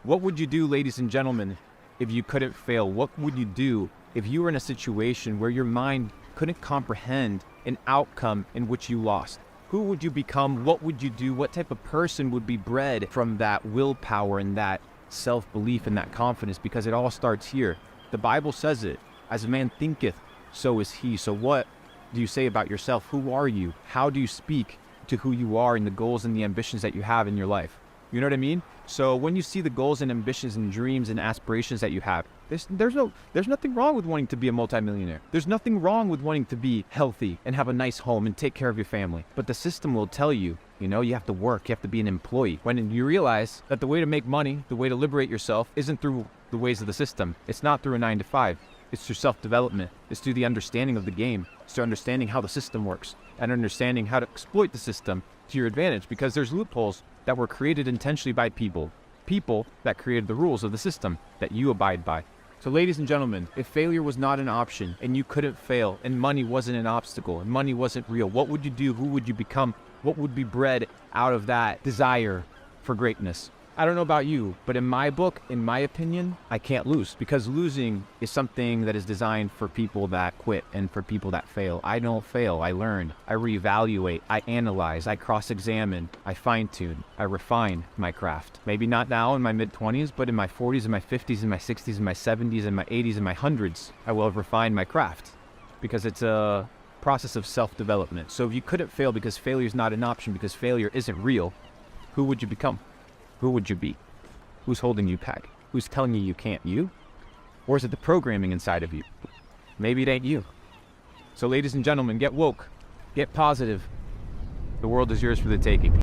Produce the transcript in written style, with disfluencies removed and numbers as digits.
What would you do, ladies and gentlemen, if you couldn't fail? What would you do if you were in a situation where your mind couldn't comprehend an outcome in which you lost? Who would you become? What would you do? What type of person would be bred from that willpower and that self-belief and that confidence? Because it all starts here. The Bible says it, as a man thinketh, so is he. So what do you say about yourself? Who are you? How do you speak to who you are and the goals and the ambitions that you have in your life? You know what I mean? So when you see the goals and ambitions and dreams and aspirations that you have, there's nothing wrong with wanting to be a multimillionaire. There's nothing wrong with wanting to be healthy and have a nice home and take care of your family. But the system will tell you, you have to work, you have to be an employee. When you realize that the way to make money, the way to liberate yourself isn't through the ways of the system. It's not through a 9-to-5. It's through self-development. It's through the understanding of the game. It's through understanding how the system works and understanding how to exploit the system to your advantage, because there's loopholes that were created intentionally by people that created the rules of the system that you abide by. So ladies and gentlemen, if failure was not an option and you couldn't fail and money wasn't an obstacle and money wasn't real, what would you do? Who would you become? What would be bred out of that desire for greatness? I don't know about you, but in my book, in my opinion, I can't lose, because losing is something that is designed for people that quit and for people that fail. I don't fail. I learn. I reevaluate. I analyze. I cross-examine. I fine-tune. I refine my craft. Maybe not now in my mid-20s, but in my 40s, in my 50s, in my 60s, in my 70s, in my 80s, in my 100s, I will have refined my craft, because it's a process of self-development. So if you couldn't fail because failure is not an option, because failure isn't real, who would you become? Who would you be? Who's holding you back? Who's telling you you can't? You? Or is it the programming inside of you? Maybe it ain't you. So ladies and gentlemen, get woke, get positive. The world is yours for the taking.